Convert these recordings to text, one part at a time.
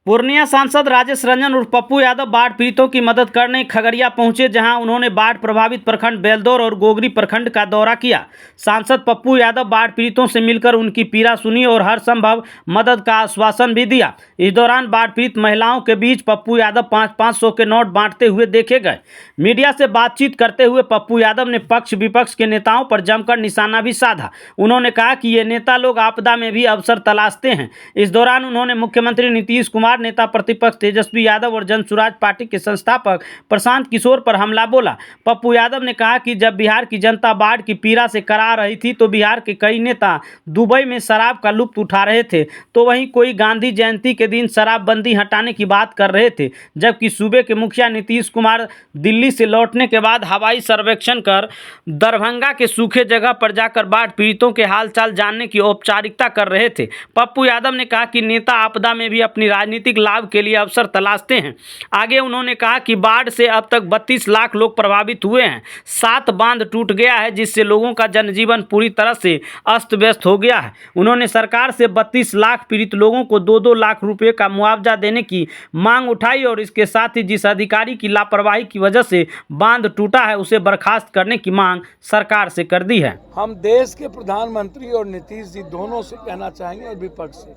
पूर्णिया सांसद राजेश रंजन उर्फ पप्पू यादव बाढ़ पीड़ितों की मदद करने खगड़िया पहुंचे, जहां उन्होंने बाढ़ प्रभावित प्रखंड बेलदौर और गोगरी प्रखंड का दौरा किया। सांसद पप्पू यादव बाढ़ पीड़ितों से मिलकर उनकी पीड़ा सुनी और हर संभव मदद का आश्वासन भी दिया। इस दौरान बाढ़ पीड़ित महिलाओं के बीच पप्पू यादव 500 के नोट बांटते हुए देखे गए। मीडिया से बातचीत करते हुए पप्पू यादव ने पक्ष विपक्ष के नेताओं पर जमकर निशाना भी साधा। उन्होंने कहा कि ये नेता लोग आपदा में भी अवसर तलाशते हैं। इस दौरान उन्होंने मुख्यमंत्री नीतीश कुमार, नेता प्रतिपक्ष तेजस्वी यादव और जन सुराज पार्टी के संस्थापक प्रशांत किशोर पर हमला बोला। पप्पू यादव ने कहा कि जब बिहार की जनता बाढ़ की पीड़ा से करा रही थी तो बिहार के कई नेता दुबई में शराब का लुत्फ उठा रहे थे, तो वहीं कोई गांधी जयंती के दिन शराबबंदी हटाने की बात कर रहे थे, जबकि सूबे के मुखिया नीतीश कुमार दिल्ली से लौटने के बाद हवाई सर्वेक्षण कर दरभंगा के सूखे जगह पर जाकर बाढ़ पीड़ितों के हालचाल जानने की औपचारिकता कर रहे थे। पप्पू यादव ने कहा कि नेता आपदा में भी अपनी राजनीतिक लाभ के लिए अवसर तलाशते हैं। आगे उन्होंने कहा कि बाढ़ से अब तक 32 लाख लोग प्रभावित हुए हैं। 7 बांध टूट गया है, जिससे लोगों का जनजीवन पूरी तरह से अस्त व्यस्त हो गया है। उन्होंने सरकार से 32 लाख पीड़ित लोगों को 2-2 लाख रुपए का मुआवजा देने की मांग उठाई और इसके साथ ही जिस अधिकारी की लापरवाही की वजह से बांध टूटा है उसे बर्खास्त करने की मांग सरकार से कर दी है। हम देश के प्रधानमंत्री और नीतीश जी दोनों से कहना चाहेंगे और विपक्ष से,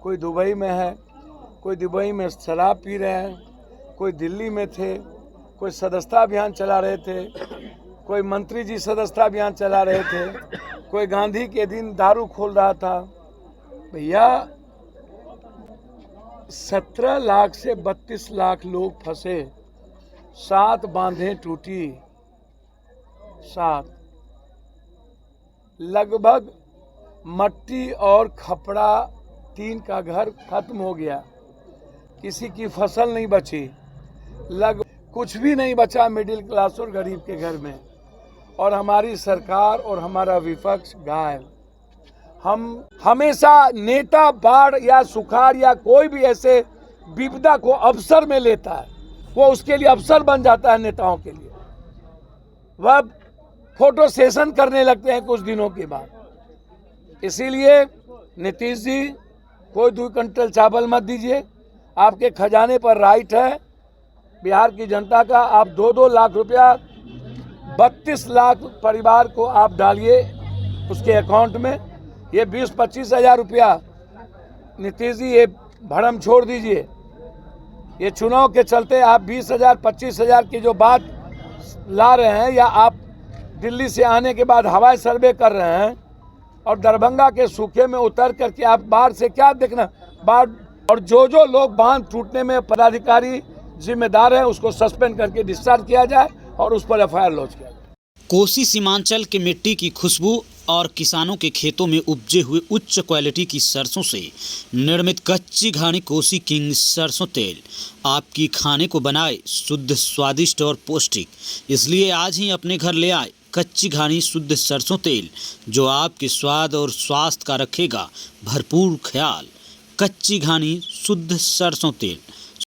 कोई दुबई में है, कोई दुबई में शराब पी रहे हैं, कोई दिल्ली में थे, कोई सदस्यता अभियान चला रहे थे, कोई मंत्री जी सदस्यता अभियान चला रहे थे, कोई गांधी के दिन दारू खोल रहा था। भैया 17 लाख से 32 लाख लोग फंसे, 7 बांधें टूटी, 7 लगभग मट्टी और खपड़ा 3 का घर खत्म हो गया, किसी की फसल नहीं बची, कुछ भी नहीं बचा मिडिल क्लास और गरीब के घर में। और हमारी सरकार और हमारा विपक्ष घायल। हम हमेशा नेता बाढ़ या सुखाड़ या कोई भी ऐसे विपदा को अवसर में लेता है, वो उसके लिए अवसर बन जाता है नेताओं के लिए। वह फोटो सेशन करने लगते हैं कुछ दिनों के बाद। इसीलिए नीतीश जी, कोई 2 क्विंटल चावल मत दीजिए, आपके खजाने पर राइट है बिहार की जनता का। आप 2-2 लाख रुपया 32 लाख परिवार को आप डालिए उसके अकाउंट में। ये 20-25 हज़ार रुपया नीतीश जी, ये भरम छोड़ दीजिए। ये चुनाव के चलते आप 20,000 25,000 की जो बात ला रहे हैं, या आप दिल्ली से आने के बाद हवाई सर्वे कर रहे हैं और दरभंगा के सूखे में उतर करके आप बाढ़ से क्या देखना। बाढ़ और जो लोग बांध टूटने में पदाधिकारी जिम्मेदार है उसको सस्पेंड करके डिस्चार्ज किया जाए और उस पर FIR लॉन्च किया जाए। कोसी सीमांचल के मिट्टी की खुशबू और किसानों के खेतों में उपजे हुए उच्च क्वालिटी की सरसों से निर्मित कच्ची घानी कोसी किंग सरसों तेल आपकी खाने को बनाए शुद्ध, स्वादिष्ट और पौष्टिक। इसलिए आज ही अपने घर ले आए कच्ची घानी शुद्ध सरसों तेल, जो आपके स्वाद और स्वास्थ्य का रखेगा भरपूर ख्याल। कच्ची घानी शुद्ध सरसों तेल